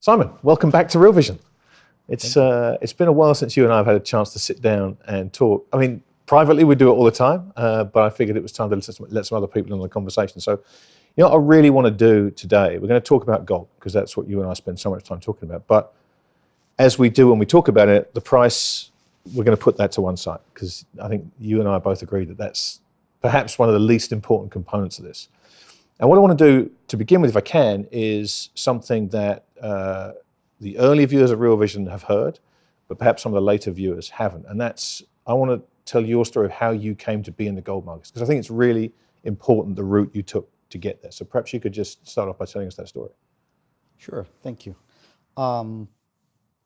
Simon, welcome back to Real Vision. It's been a while since you and I have had a chance to sit down and talk. I mean, privately we do it all the time, but I figured it was time to let some other people in on the conversation. So, you know what I really want to do today, we're going to talk about gold, because that's what you and I spend so much time talking about. But as we do when we talk about it, the price, we're going to put that to one side, because I think you and I both agree that that's perhaps one of the least important components of this. And what I want to do to begin with, if I can, is something that the early viewers of Real Vision have heard, but perhaps some of the later viewers haven't. And that's, I want to tell your story of how you came to be in the gold markets, because I think it's really important the route you took to get there. So perhaps you could just start off by telling us that story. Sure, thank you. I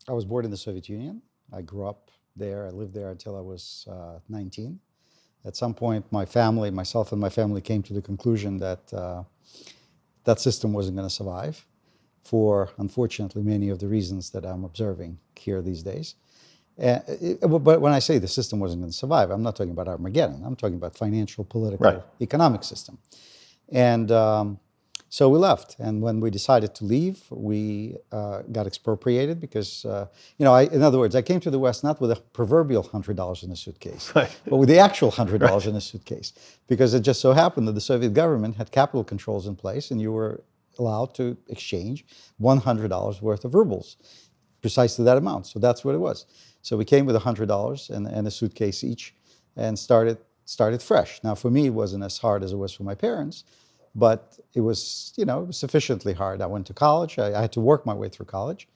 was born in the Soviet Union. I grew up there. I lived there until I was 19. At some point, myself and my family came to the conclusion that that system wasn't going to survive for, unfortunately, many of the reasons that I'm observing here these days. But when I say the system wasn't going to survive, I'm not talking about Armageddon. I'm talking about financial, political, economic system. And so we left. And when we decided to leave, we got expropriated because, in other words, I came to the West not with a proverbial $100 in a suitcase, but with the actual $100 in a suitcase. Because it just so happened that the Soviet government had capital controls in place, and you were allowed to exchange $100 worth of rubles, precisely that amount. So that's what it was. So we came with $100 and a suitcase each and started fresh. Now, for me, it wasn't as hard as it was for my parents, but it was, it was sufficiently hard. I went to college. I had to work my way through college.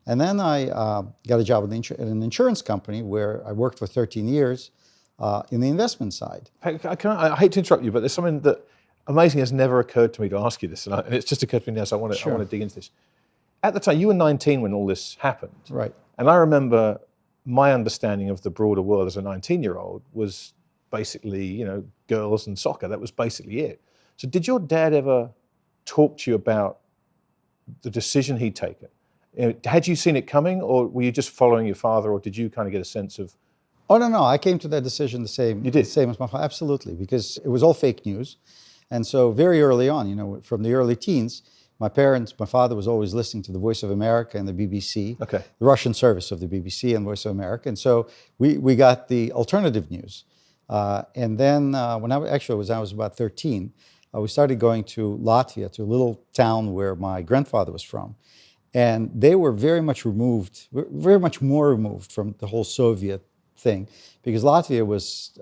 And then I got a job at an insurance company where I worked for 13 years in the investment side. I hate to interrupt you, but there's something that amazing has never occurred to me to ask you this, and it's just occurred to me now, so I want to dig into this. At the time, you were 19 when all this happened. Right. And I remember my understanding of the broader world as a 19-year-old was basically, girls and soccer. That was basically it. So did your dad ever talk to you about the decision he'd taken? Had you seen it coming, or were you just following your father, or did you kind of get a sense of? Oh, no. I came to that decision the same. You did? The same as my father, absolutely, because it was all fake news. And so very early on, from the early teens, my father was always listening to the Voice of America and the BBC, the Russian service of the BBC and Voice of America. And so we got the alternative news. And then when I was about 13, we started going to Latvia, to a little town where my grandfather was from. And they were very much more removed from the whole Soviet thing, because Latvia was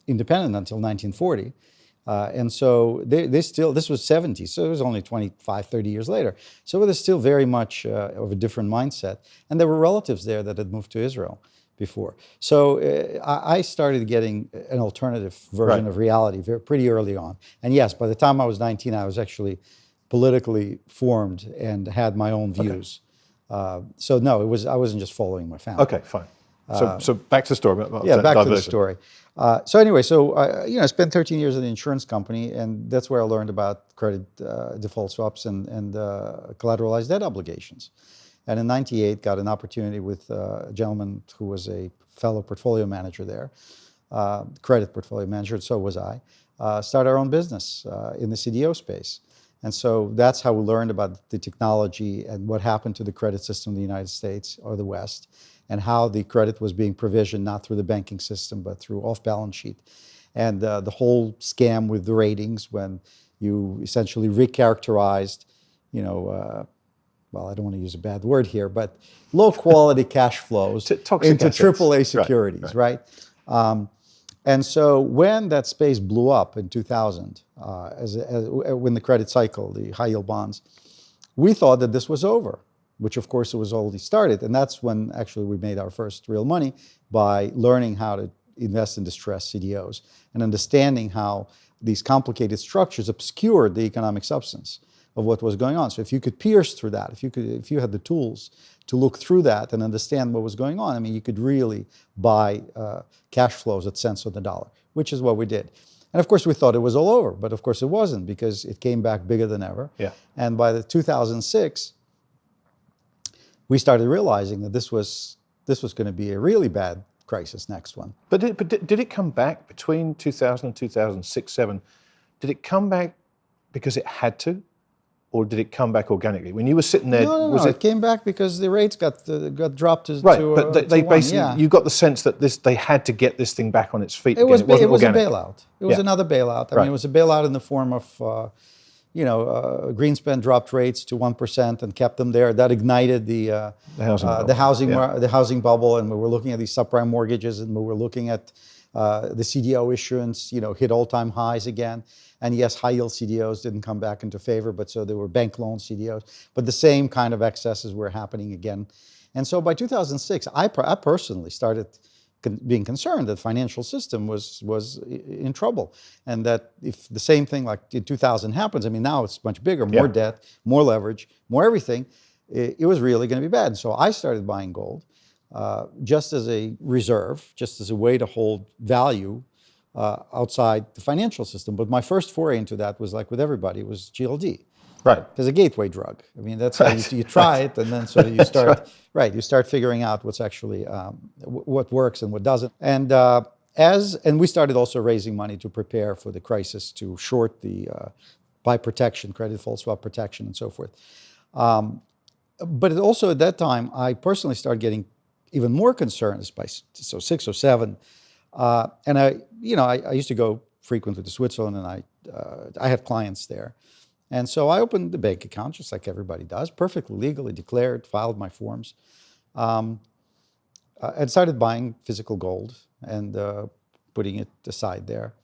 independent until 1940. And so they still, this was 70, so it was only 25, 30 years later. So it was still very much of a different mindset. And there were relatives there that had moved to Israel before. So I started getting an alternative version of reality pretty early on. And yes, by the time I was 19, I was actually politically formed and had my own views. So no, I wasn't just following my family. Okay, fine. So back to the story. Back to the story. So anyway, I spent 13 years at an insurance company, and that's where I learned about credit default swaps and collateralized debt obligations. And in '98, got an opportunity with a gentleman who was a fellow portfolio manager there, credit portfolio manager, and so was I, start our own business in the CDO space. And so that's how we learned about the technology and what happened to the credit system in the United States or the West, and how the credit was being provisioned not through the banking system, but through off-balance sheet. And the whole scam with the ratings, when you essentially recharacterized, I don't want to use a bad word here, but low-quality cash flows into AAA securities, right? And so when that space blew up in 2000, when the credit cycle, the high-yield bonds, we thought that this was over, which of course it was already started. And that's when actually we made our first real money, by learning how to invest in distressed CDOs and understanding how these complicated structures obscured the economic substance of what was going on. So if you could pierce through that, if you had the tools to look through that and understand what was going on, you could really buy cash flows at cents on the dollar, which is what we did. And of course, we thought it was all over, but of course it wasn't, because it came back bigger than ever. Yeah. And by the 2006, we started realizing that this was going to be a really bad crisis, next one. But did it come back between 2000 and 2006, 2007? Did it come back because it had to? or did it come back organically? When you were sitting there, No, was it came back because the rates got dropped to right? to, But to they one. basically, Yeah. you got the sense that they had to get this thing back on its feet It again. was It wasn't it was a organic. bailout. It was Yeah. another bailout. I mean, it was a bailout in the form of, Greenspan dropped rates to 1% and kept them there. That ignited the housing bubble, and we were looking at these subprime mortgages, and we were looking at the CDO issuance, hit all-time highs again. And yes, high-yield CDOs didn't come back into favor, but so there were bank loan CDOs. But the same kind of excesses were happening again. And so by 2006, I personally started being concerned that the financial system was in trouble, and that if the same thing like in 2000 happens, I mean, now it's much bigger, more debt, more leverage, more everything, it was really going to be bad. And so I started buying gold just as a reserve, just as a way to hold value outside the financial system. But my first foray into that was like with everybody, it was GLD. Right. As a gateway drug. I mean, that's how you try it, and then so you start, you start figuring out what's actually, what works and what doesn't. And and we started also raising money to prepare for the crisis, to short the buy protection, credit default swap protection, and so forth. But it also at that time, I personally started getting even more concerned by 6 or 7. And I used to go frequently to Switzerland, and I had clients there. And so I opened the bank account, just like everybody does, perfectly legally declared, filed my forms, and started buying physical gold and putting it aside there.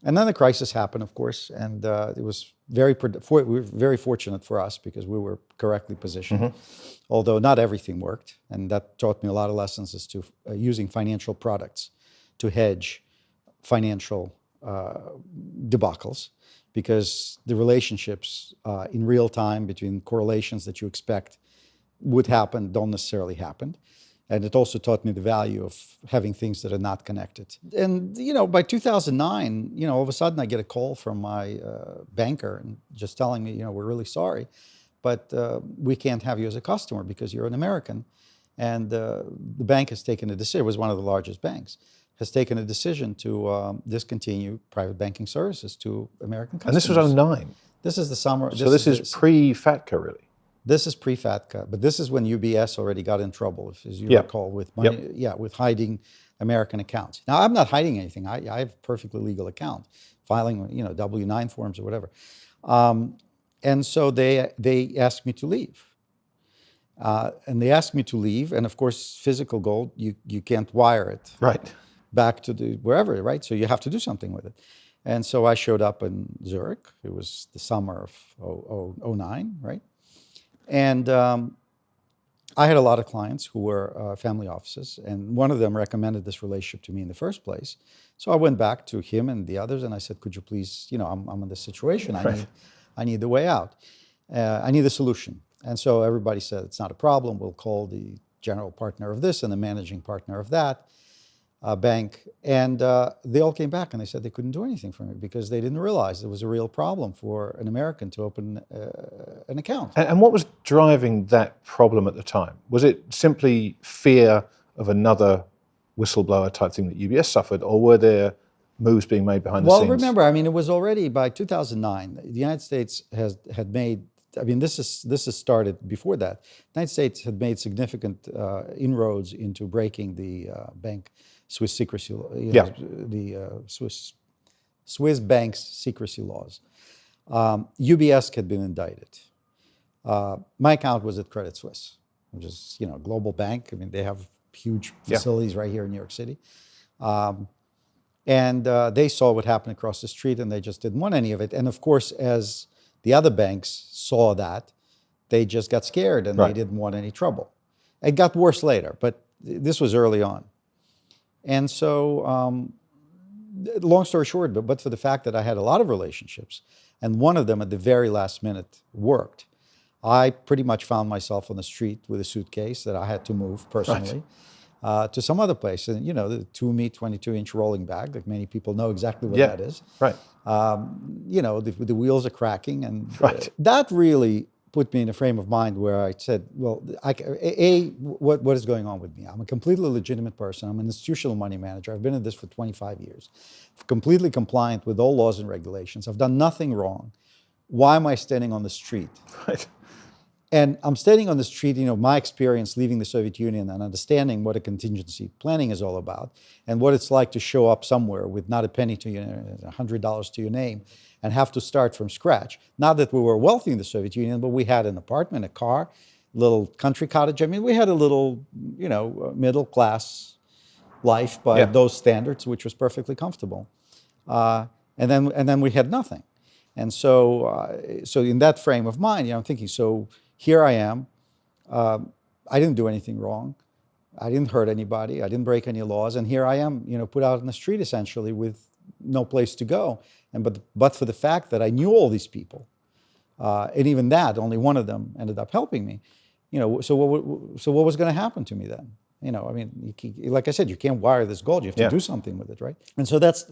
And then the crisis happened, of course, and it was we were very fortunate for us because we were correctly positioned, although not everything worked. And that taught me a lot of lessons as to using financial products to hedge financial debacles, because the relationships in real time between correlations that you expect would happen don't necessarily happen. And it also taught me the value of having things that are not connected. And, by 2009, all of a sudden I get a call from my banker and just telling me, we're really sorry, but we can't have you as a customer because you're an American. And the bank has taken a decision, it was one of the largest banks, has taken a decision to discontinue private banking services to American customers. And this was 2009. This is the summer. So this is pre-FATCA, really. This is pre-FATCA, but this is when UBS already got in trouble, as you recall, with money, with hiding American accounts. Now, I'm not hiding anything. I have a perfectly legal account, filing, W-9 forms or whatever. And so they asked me to leave. And they asked me to leave, and of course, physical gold, you can't wire it. Right. Back to wherever, right? So you have to do something with it. And so I showed up in Zurich. It was the summer of 2009, right? And I had a lot of clients who were family offices, and one of them recommended this relationship to me in the first place. So I went back to him and the others, and I said, could you please, I'm in this situation. I need the way out. I need a solution. And so everybody said, it's not a problem. We'll call the general partner of this and the managing partner of that bank. And they all came back and they said they couldn't do anything for me because they didn't realize there was a real problem for an American to open an account. And what was driving that problem at the time? Was it simply fear of another whistleblower type thing that UBS suffered, or were there moves being made behind the scenes? Well, remember, I mean, it was already by 2009, the United States had made, I mean, this is started before that. The United States had made significant inroads into breaking the Swiss secrecy, the Swiss banks' secrecy laws. UBS had been indicted. My account was at Credit Suisse, which is a global bank. I mean, they have huge facilities right here in New York City. And they saw what happened across the street, and they just didn't want any of it. And of course, as the other banks saw that, they just got scared, and they didn't want any trouble. It got worse later, but this was early on. And so, long story short, but for the fact that I had a lot of relationships, and one of them at the very last minute worked, I pretty much found myself on the street with a suitcase that I had to move personally. To some other place. And the 22-inch rolling bag, like many people know exactly what that is. Right. The wheels are cracking, and that really put me in a frame of mind where I said, well, what is going on with me? I'm a completely legitimate person. I'm an institutional money manager. I've been in this for 25 years. Completely compliant with all laws and regulations. I've done nothing wrong. why am I standing on the street? Right. And I'm standing on the street, my experience leaving the Soviet Union and understanding what a contingency planning is all about and what it's like to show up somewhere with not a penny to your, $100 to your name and have to start from scratch. Not that we were wealthy in the Soviet Union, but we had an apartment, a car, little country cottage. I mean, we had a little, middle class life by those standards, which was perfectly comfortable. And then we had nothing. And so in that frame of mind, I'm thinking, so here I am. I didn't do anything wrong. I didn't hurt anybody. I didn't break any laws. And here I am, put out in the street essentially with no place to go. But for the fact that I knew all these people, and even that, only one of them ended up helping me. So what was going to happen to me then? Like I said, you can't wire this gold. You have to do something with it, right? And so that's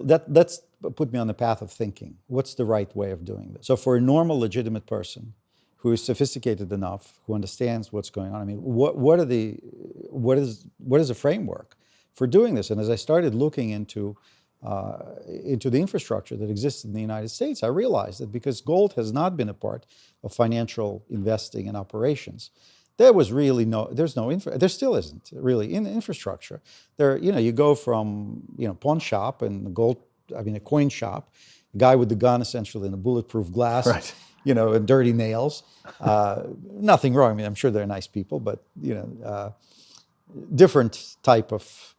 put me on the path of thinking. What's the right way of doing this? So for a normal, legitimate person who is sophisticated enough, who understands what's going on, what is the framework for doing this? And as I started looking into the infrastructure that exists in the United States, I realized that because gold has not been a part of financial investing and operations, there still isn't really in the infrastructure. You go from, pawn shop and a coin shop, a guy with the gun essentially in a bulletproof glass, right. And dirty nails. Nothing wrong. I'm sure they're nice people, but, different type of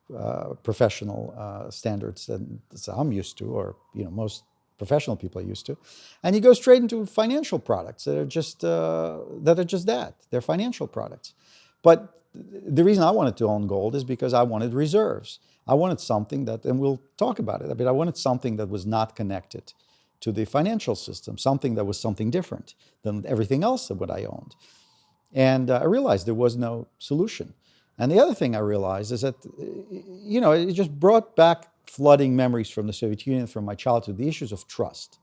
professional standards than I'm used to, or, most professional people are used to. And you go straight into financial products that are just that. They're financial products. But the reason I wanted to own gold is because I wanted reserves. I wanted something that, and we'll talk about it, I wanted something that was not connected to the financial system, something that was something different than everything else that what I owned. And I realized there was no solution. And the other thing I realized is that, it just brought back flooding memories from the Soviet Union, from my childhood, the issues of trust.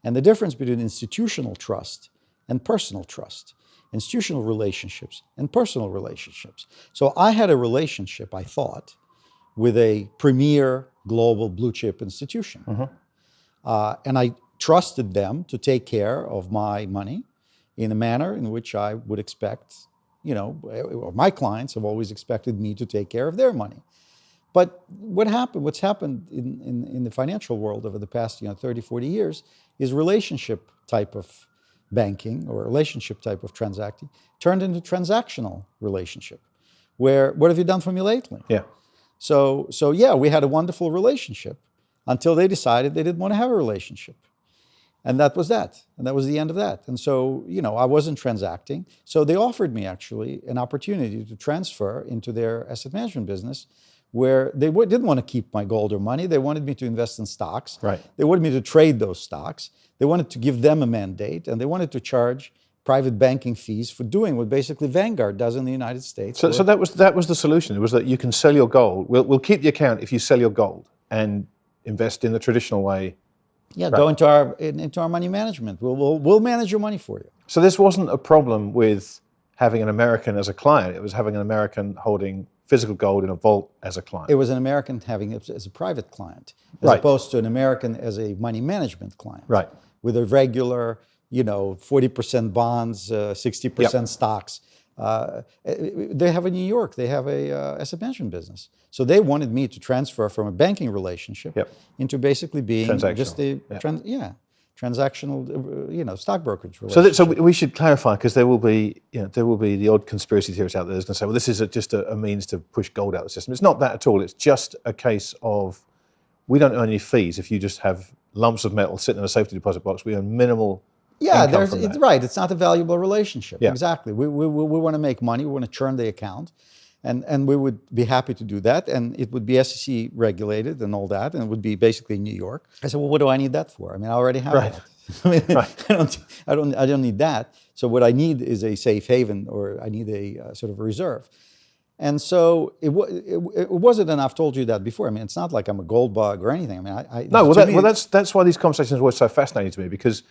And the difference between institutional trust and personal trust, institutional relationships and personal relationships. So I had a relationship, I thought, with a premier global blue chip institution. And I trusted them to take care of my money in a manner in which I would expect, or my clients have always expected me to take care of their money. But what's happened in the financial world over the past 30, 40 years is relationship type of banking or relationship type of transacting turned into transactional relationship, where what have you done for me lately? Yeah. So yeah, we had a wonderful relationship until they decided they didn't want to have a relationship. And that was that. And that was the end of that. And so, I wasn't transacting. So they offered me actually an opportunity to transfer into their asset management business, where they didn't want to keep my gold or money. They wanted me to invest in stocks. Right. They wanted me to trade those stocks. They wanted to give them a mandate, and they wanted to charge private banking fees for doing what basically Vanguard does in the United States. So that was the solution. It was that you can sell your gold. We'll keep the account if you sell your gold and invest in the traditional way. Yeah, go into our money management. We'll manage your money for you. So this wasn't a problem with having an American as a client. It was having an American holding physical gold in a vault as a client. It was an American having it as a private client, as opposed to an American as a money management client. Right. With a regular, 40% bonds, 60% stocks. They have in New York, they have a asset management business. So they wanted me to transfer from a banking relationship into basically being just a transactional, stock brokerage relationship. So we should clarify, because there will be the odd conspiracy theorist out there that's going to say, well, this is just a means to push gold out of the system. It's not that at all. It's just a case of we don't earn any fees if you just have lumps of metal sitting in a safety deposit box. We earn minimal. It's right. It's not a valuable relationship. Yeah. Exactly. We want to make money. We want to churn the account. And we would be happy to do that. And it would be SEC regulated and all that. And it would be basically in New York. I said, well, what do I need that for? I already have that. I don't need that. So what I need is a safe haven, or I need a sort of a reserve. And so it wasn't, and I've told you that before. It's not like I'm a gold bug or anything. That's why these conversations were so fascinating to me, because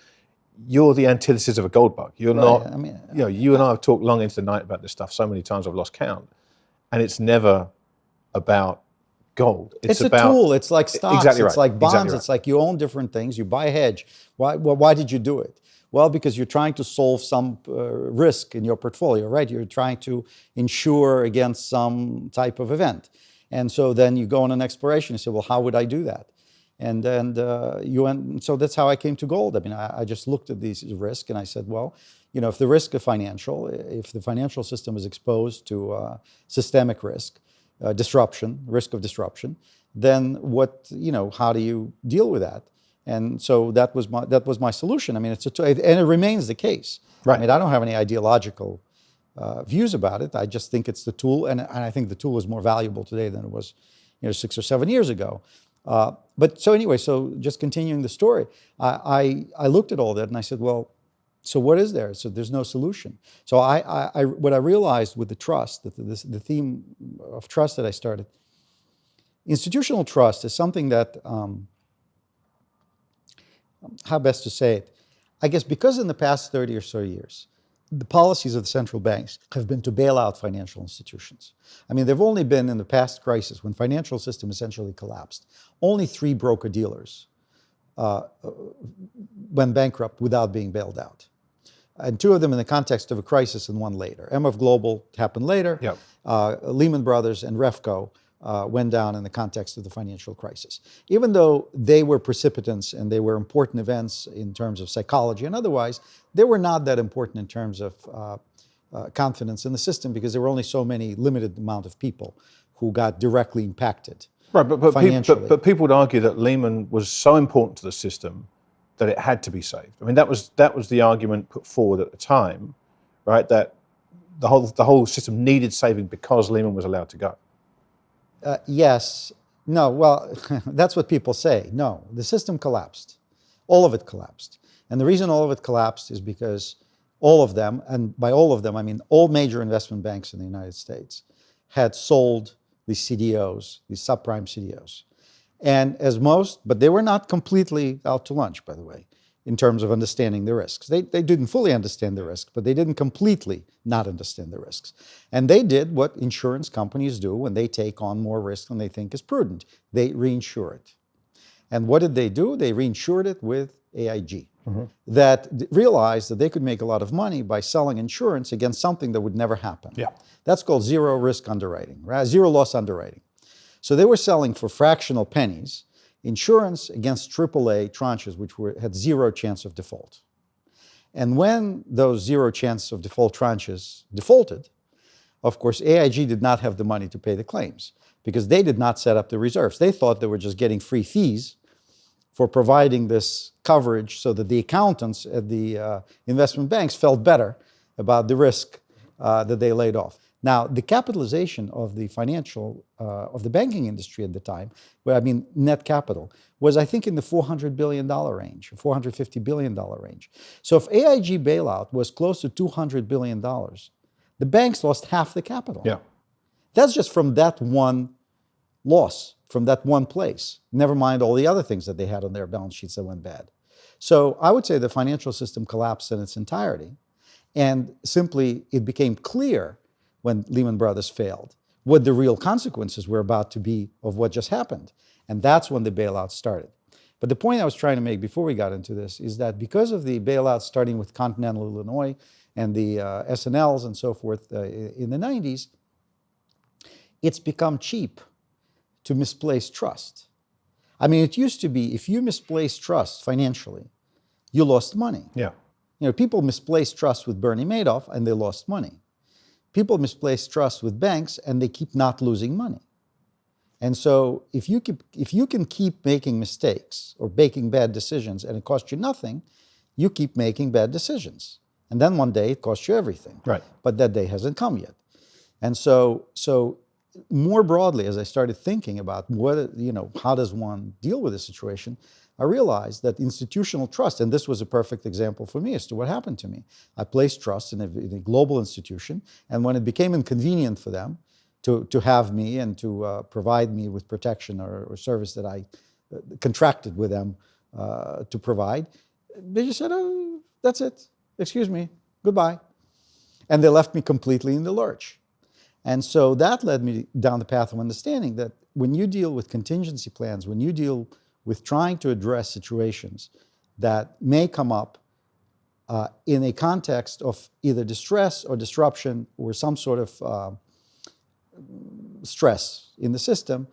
you're the antithesis of a gold bug. You're not. You and I have talked long into the night about this stuff so many times I've lost count, and it's never about gold. It's a tool. It's like stocks. Exactly right. It's like bonds. Exactly right. It's like you own different things. You buy a hedge. Why did you do it? Well, because you're trying to solve some risk in your portfolio, right? You're trying to insure against some type of event. And so then you go on an exploration and say, well, how would I do that? So that's how I came to gold. I mean, I just looked at these risks and I said, well, if the risk of if the financial system is exposed to systemic risk, risk of disruption, then how do you deal with that? And so that was my solution. I mean, and it remains the case. Right. I mean, I don't have any ideological views about it. I just think it's the tool, and I think the tool is more valuable today than it was, 6 or 7 years ago. But so just continuing the story, I looked at all that and I said, well, so what is there? So there's no solution. So what I realized with the trust, the theme of trust that I started, institutional trust is something that, how best to say it? I guess because in the past 30 or so years, the policies of the central banks have been to bail out financial institutions. I mean, they've only been in the past crisis, when financial system essentially collapsed, only 3 broker-dealers went bankrupt without being bailed out. And 2 of them in the context of a crisis and 1 later. MF Global happened later. Yep. Lehman Brothers and Refco went down in the context of the financial crisis. Even though they were precipitants and they were important events in terms of psychology and otherwise, they were not that important in terms of confidence in the system, because there were only so many limited amount of people who got directly impacted. Right, but financially. But people would argue that Lehman was so important to the system that it had to be saved. I mean, that was the argument put forward at the time, right? That the whole system needed saving because Lehman was allowed to go. Yes. No, well, that's what people say. No, the system collapsed. All of it collapsed. And the reason all of it collapsed is because all of them, and by all of them, I mean all major investment banks in the United States, had sold these CDOs, these subprime CDOs. And but they were not completely out to lunch, by the way, in terms of understanding the risks. They didn't fully understand the risk, but they didn't completely not understand the risks. And they did what insurance companies do when they take on more risk than they think is prudent. They reinsure it. And what did they do? They reinsured it with AIG. That realized that they could make a lot of money by selling insurance against something that would never happen. Yeah. That's called zero risk underwriting, right? Zero loss underwriting. So they were selling for fractional pennies insurance against AAA tranches, which had 0 chance of default. And when those 0 chance of default tranches defaulted, of course, AIG did not have the money to pay the claims because they did not set up the reserves. They thought they were just getting free fees for providing this coverage so that the accountants at the investment banks felt better about the risk that they laid off. Now, the capitalization of the of the banking industry at the time, net capital, was I think in the $400 billion range, $450 billion range. So if AIG bailout was close to $200 billion, the banks lost half the capital. Yeah. That's just from that one loss, from that one place. Never mind all the other things that they had on their balance sheets that went bad. So I would say the financial system collapsed in its entirety. And simply, it became clear when Lehman Brothers failed what the real consequences were about to be of what just happened. And that's when the bailout started. But the point I was trying to make before we got into this is that because of the bailout starting with Continental Illinois and the S&Ls and so forth in the 90s, it's become cheap to misplace trust. I mean, it used to be if you misplaced trust financially, you lost money. Yeah. People misplaced trust with Bernie Madoff and they lost money. People misplace trust with banks and they keep not losing money. And so if you can keep making mistakes or making bad decisions and it costs you nothing, you keep making bad decisions. And then one day it costs you everything. Right. But that day hasn't come yet. And so more broadly, as I started thinking about how does one deal with this situation, I realized that institutional trust, and this was a perfect example for me as to what happened to me. I placed trust in a global institution, and when it became inconvenient for them to have me and to provide me with protection or service that I contracted with them to provide, they just said, oh, that's it. Excuse me, goodbye. And they left me completely in the lurch. And so that led me down the path of understanding that when you deal with contingency plans, when you deal with trying to address situations that may come up in a context of either distress or disruption or some sort of stress in the system,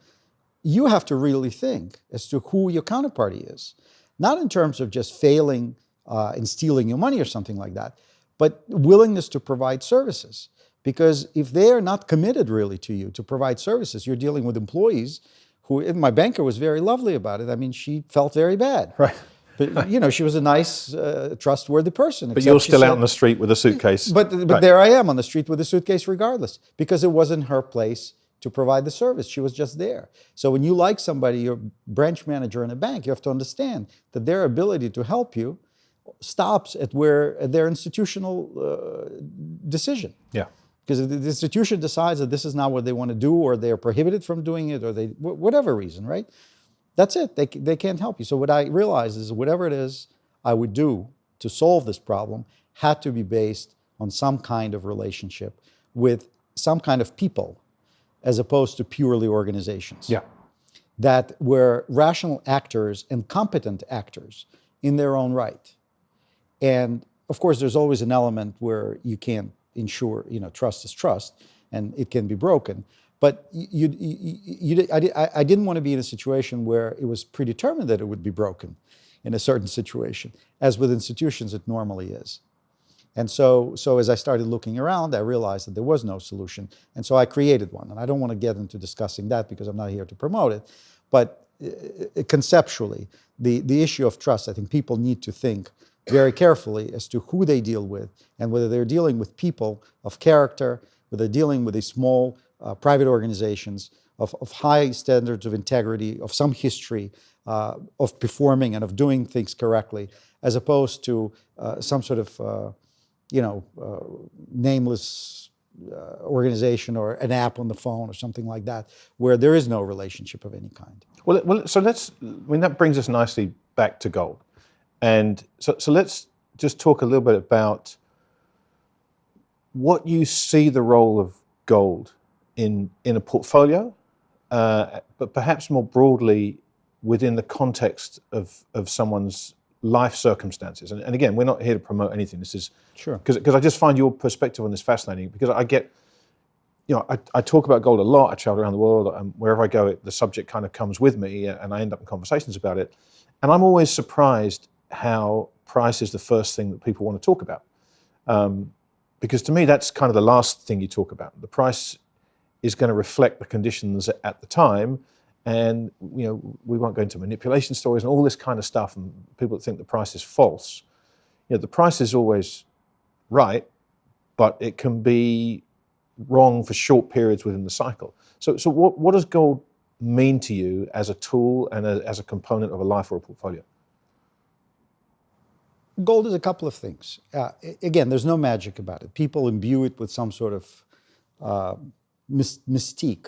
you have to really think as to who your counterparty is. Not in terms of just failing and stealing your money or something like that, but willingness to provide services. Because if they are not committed really to you to provide services, you're dealing with employees who, and my banker was very lovely about it. I mean, she felt very bad. Right. But, you know, she was a nice, trustworthy person. But you're still out on the street with a suitcase. But Right. there I am on the street with a suitcase regardless, because it wasn't her place to provide the service. She was just there. So when you like somebody, your branch manager in a bank, you have to understand that their ability to help you stops at their institutional decision. Yeah. Because if the institution decides that this is not what they want to do, or they are prohibited from doing it, or whatever reason, right? That's it. They can't help you. So what I realized is whatever it is I would do to solve this problem had to be based on some kind of relationship with some kind of people, as opposed to purely organizations. Yeah. That were rational actors and competent actors in their own right. And of course, there's always an element where you can't ensure, trust is trust, and it can be broken. But I didn't want to be in a situation where it was predetermined that it would be broken in a certain situation. As with institutions, it normally is. And so as I started looking around, I realized that there was no solution. And so I created one. And I don't want to get into discussing that because I'm not here to promote it. But conceptually, the issue of trust, I think people need to think very carefully as to who they deal with and whether they're dealing with people of character, whether they're dealing with these small private organizations of high standards of integrity, of some history, of performing and of doing things correctly, as opposed to some sort of nameless organization or an app on the phone or something like that, where there is no relationship of any kind. Well, so that brings us nicely back to gold. And so let's just talk a little bit about what you see the role of gold in a portfolio, but perhaps more broadly within the context of someone's life circumstances. And again, we're not here to promote anything. This is sure, because I just find your perspective on this fascinating, because I get, I talk about gold a lot. I travel around the world, and wherever I go, the subject kind of comes with me, and I end up in conversations about it. And I'm always surprised how price is the first thing that people want to talk about. Because to me, that's kind of the last thing you talk about. The price is going to reflect the conditions at the time. And we won't go into manipulation stories and all this kind of stuff, and people that think the price is false. The price is always right, but it can be wrong for short periods within the cycle. So what does gold mean to you as a tool and as a component of a life or a portfolio? Gold is a couple of things. Again, there's no magic about it. People imbue it with some sort of mystique.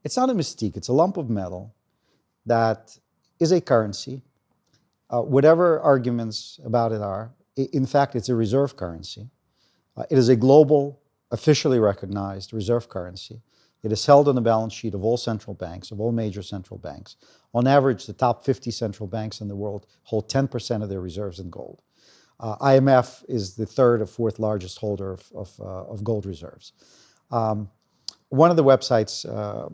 It's not a mystique. It's a lump of metal that is a currency. Whatever arguments about it are, in fact, it's a reserve currency. It is a global, officially recognized reserve currency. It is held on the balance sheet of all central banks, of all major central banks. On average, the top 50 central banks in the world hold 10% of their reserves in gold. IMF is the third or fourth largest holder of gold reserves. One of the websites,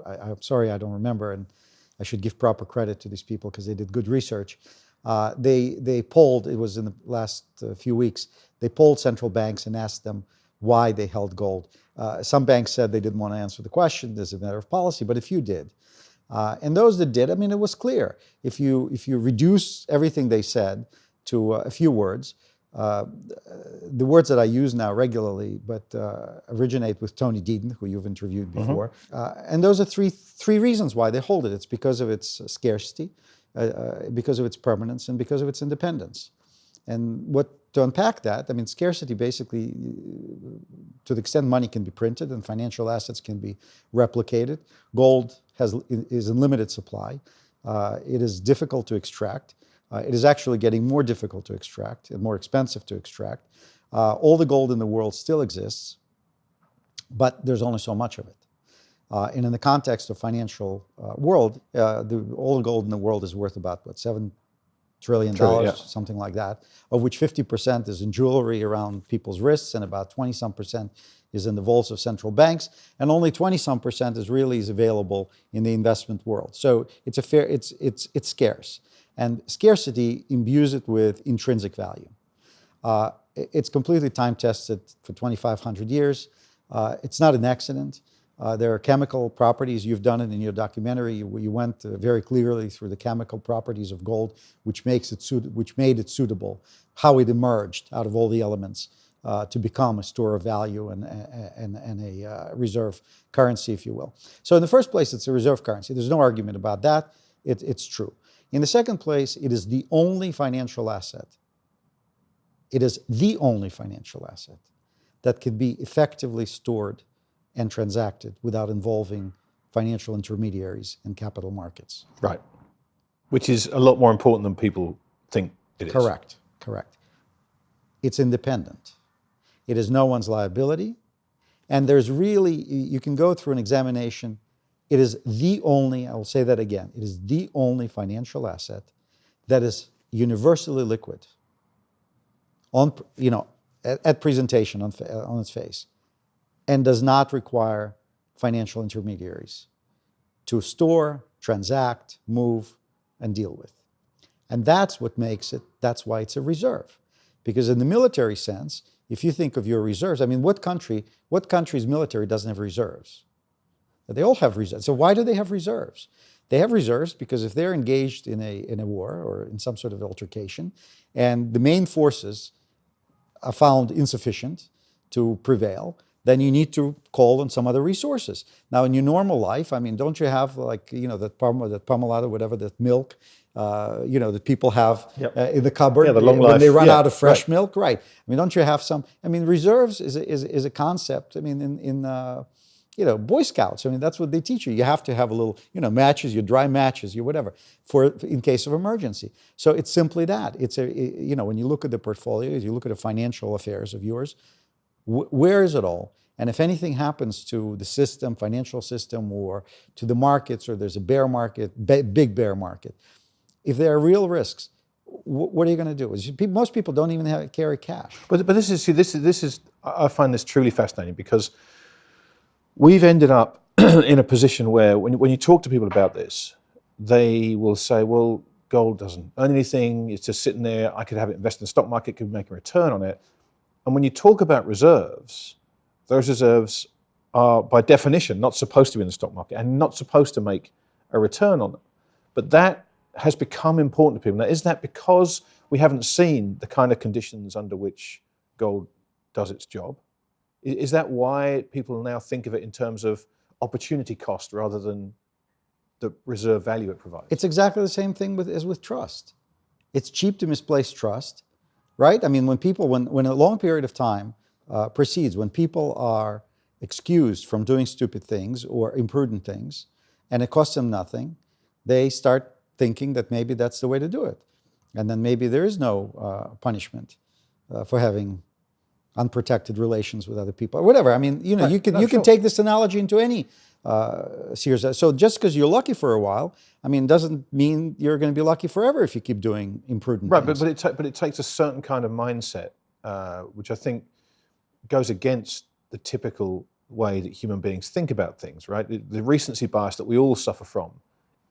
I'm sorry I don't remember, and I should give proper credit to these people because they did good research. They polled, it was in the last few weeks, they polled central banks and asked them why they held gold. Some banks said they didn't want to answer the question as a matter of policy, but a few did. And those that did, it was clear. If you reduce everything they said to a few words, the words that I use now regularly, but originate with Tony Deaton, who you've interviewed before. And those are three reasons why they hold it. It's because of its scarcity, because of its permanence, and because of its independence. And to unpack that, scarcity basically, to the extent money can be printed and financial assets can be replicated, gold is in limited supply. It is difficult to extract. It is actually getting more difficult to extract and more expensive to extract. All the gold in the world still exists, but there's only so much of it. And in the context of financial world, all the gold in the world is worth about, $7 trillion, Yeah. something like that, of which 50% is in jewelry around people's wrists, and about 20-some% is in the vaults of central banks, and only 20-some% is available in the investment world. So it's scarce, and scarcity imbues it with intrinsic value. It's completely time-tested for 2,500 years. It's not an accident. There are chemical properties. You've done it in your documentary. You went very clearly through the chemical properties of gold, which made it suitable, how it emerged out of all the elements to become a store of value and a reserve currency, if you will. So in the first place, it's a reserve currency. There's no argument about that. It's true. In the second place, it is the only financial asset. It is the only financial asset that can be effectively stored and transacted without involving financial intermediaries and capital markets. Right. Which is a lot more important than people think it is. Correct. It's independent. It is no one's liability. And there's really, you can go through an examination. It is the only, I will say that again, it is the only financial asset that is universally liquid at presentation on its face, and does not require financial intermediaries to store, transact, move, and deal with. And that's what makes it, that's why it's a reserve. Because in the military sense, if you think of your reserves, I mean, what country's military doesn't have reserves? They all have reserves. So why do they have reserves? They have reserves because if they're engaged in a war or in some sort of altercation, and the main forces are found insufficient to prevail, then you need to call on some other resources. Now, in your normal life, I mean, don't you have that Parmalat or whatever, that milk, that people have in the cupboard when they run out of fresh milk, right? I mean, don't you have some? I mean, reserves is a concept. I mean, in Boy Scouts, I mean, that's what they teach you. You have to have a little, matches, your dry matches, your whatever, in case of emergency. So it's simply that. It's when you look at the portfolio, you look at the financial affairs of yours, where is it all? And if anything happens to the system, financial system, or to the markets, or there's a bear market, big bear market, if there are real risks, what are you going to do? Most people don't even carry cash. But this is I find this truly fascinating, because we've ended up in a position where when you talk to people about this, they will say, well, gold doesn't earn anything, it's just sitting there, I could have it invested in the stock market, could make a return on it. And when you talk about reserves, those reserves are by definition not supposed to be in the stock market and not supposed to make a return on them. But that has become important to people. Now, is that because we haven't seen the kind of conditions under which gold does its job? Is that why people now think of it in terms of opportunity cost rather than the reserve value it provides? It's exactly the same thing as with trust. It's cheap to misplace trust, right? I mean, when a long period of time proceeds, when people are excused from doing stupid things or imprudent things, and it costs them nothing, they start thinking that maybe that's the way to do it. And then maybe there is no punishment for having unprotected relations with other people, or whatever. I mean, you can take this analogy into any series. So just because you're lucky for a while, I mean, doesn't mean you're going to be lucky forever if you keep doing imprudent things. Right, but it takes a certain kind of mindset, which I think goes against the typical way that human beings think about things, right? The recency bias that we all suffer from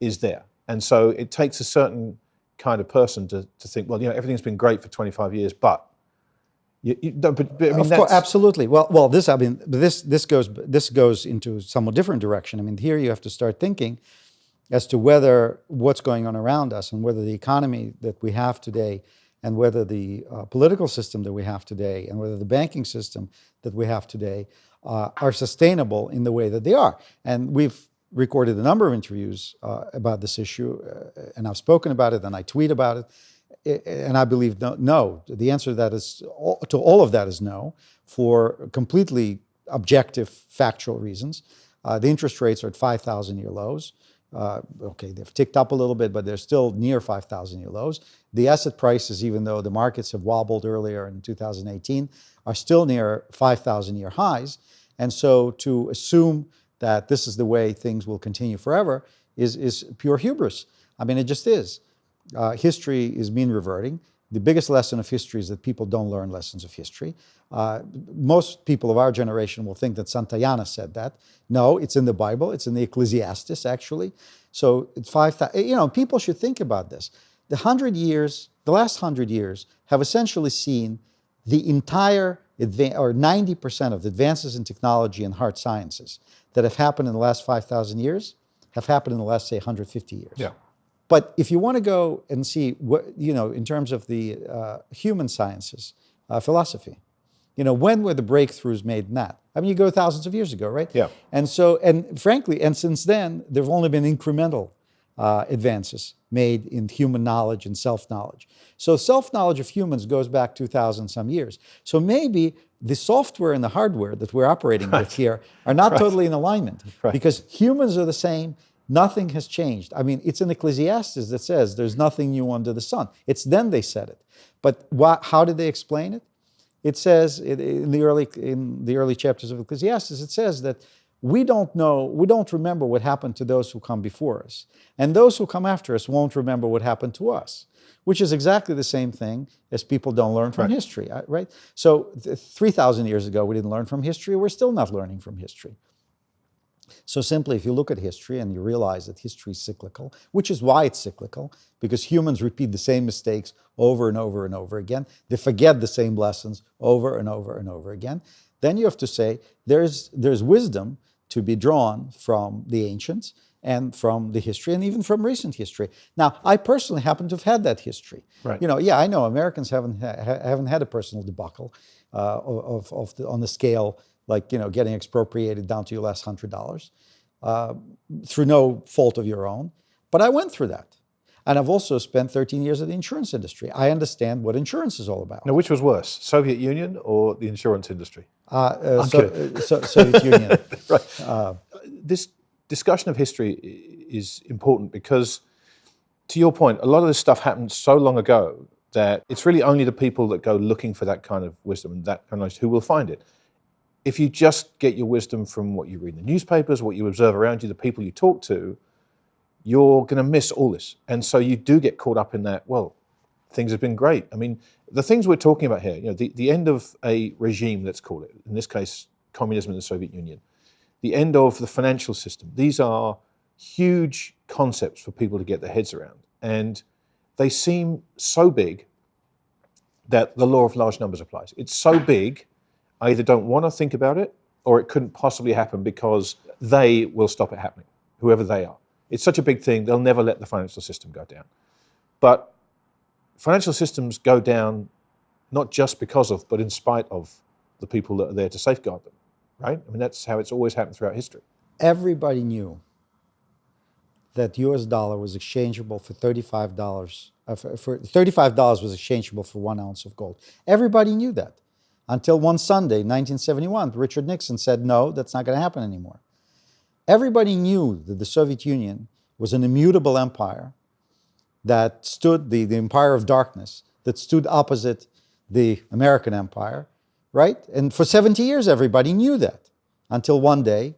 is there. And so it takes a certain kind of person to think, well, everything's been great for 25 years, but I mean, of course, absolutely. Well, this goes into a somewhat different direction. I mean, here you have to start thinking as to whether what's going on around us, and whether the economy that we have today, and whether the political system that we have today, and whether the banking system that we have today are sustainable in the way that they are. And we've recorded a number of interviews about this issue, and I've spoken about it, and I tweet about it. And I believe no. The answer to that to all of that is no, for completely objective, factual reasons. The interest rates are at 5,000-year lows. Okay, they've ticked up a little bit, but they're still near 5,000-year lows. The asset prices, even though the markets have wobbled earlier in 2018, are still near 5,000-year highs. And so to assume that this is the way things will continue forever is pure hubris. I mean, it just is. history is mean reverting. The biggest lesson of history is that people don't learn lessons of history. Most people of our generation will think that Santayana said that. No, it's in the Bible. It's in the Ecclesiastes, actually. So it's 5,000. People should think about this. The last 100 years have essentially seen the entire, or 90% of the advances in technology and hard sciences that have happened in the last 5,000 years have happened in the last, say, 150 years. Yeah. But if you want to go and see what, in terms of the human sciences, philosophy, when were the breakthroughs made in that? I mean, you go thousands of years ago, right? Yeah. And frankly, since then, there have only been incremental advances made in human knowledge and self-knowledge. So self-knowledge of humans goes back 2,000 some years. So maybe the software and the hardware that we're operating with here are not totally in alignment, because humans are the same. Nothing has changed. I mean, it's in Ecclesiastes that says there's nothing new under the sun. It's then they said it. But how did they explain it? It says in the early chapters of Ecclesiastes, it says that we don't remember what happened to those who come before us. And those who come after us won't remember what happened to us, which is exactly the same thing as people don't learn from history, right? So 3,000 years ago, we didn't learn from history. We're still not learning from history. So simply, if you look at history and you realize that history is cyclical, which is why it's cyclical, because humans repeat the same mistakes over and over and over again. They forget the same lessons over and over and over again. Then you have to say there's wisdom to be drawn from the ancients and from the history and even from recent history. Now, I personally happen to have had that history. Right. I know Americans haven't had a personal debacle on the scale like getting expropriated down to your last $100 through no fault of your own. But I went through that. And I've also spent 13 years in the insurance industry. I understand what insurance is all about. Now, which was worse, Soviet Union or the insurance industry? Soviet Union. Right. This discussion of history is important because, to your point, a lot of this stuff happened so long ago that it's really only the people that go looking for that kind of wisdom and that kind of knowledge who will find it. If you just get your wisdom from what you read in the newspapers, what you observe around you, the people you talk to, you're going to miss all this. And so you do get caught up in that, well, things have been great. I mean, the things we're talking about here, the end of a regime, let's call it, in this case, communism in the Soviet Union, the end of the financial system, these are huge concepts for people to get their heads around. And they seem so big that the law of large numbers applies. It's so big, I either don't want to think about it or it couldn't possibly happen because they will stop it happening, whoever they are. It's such a big thing, they'll never let the financial system go down. But financial systems go down not just because of, but in spite of the people that are there to safeguard them, right? I mean, that's how it's always happened throughout history. Everybody knew that US dollar was exchangeable for $35. $35 was exchangeable for 1 ounce of gold. Everybody knew that. Until one Sunday, 1971, Richard Nixon said, no, that's not going to happen anymore. Everybody knew that the Soviet Union was an immutable empire that stood, the empire of darkness, that stood opposite the American empire, right? And for 70 years, everybody knew that. Until one day,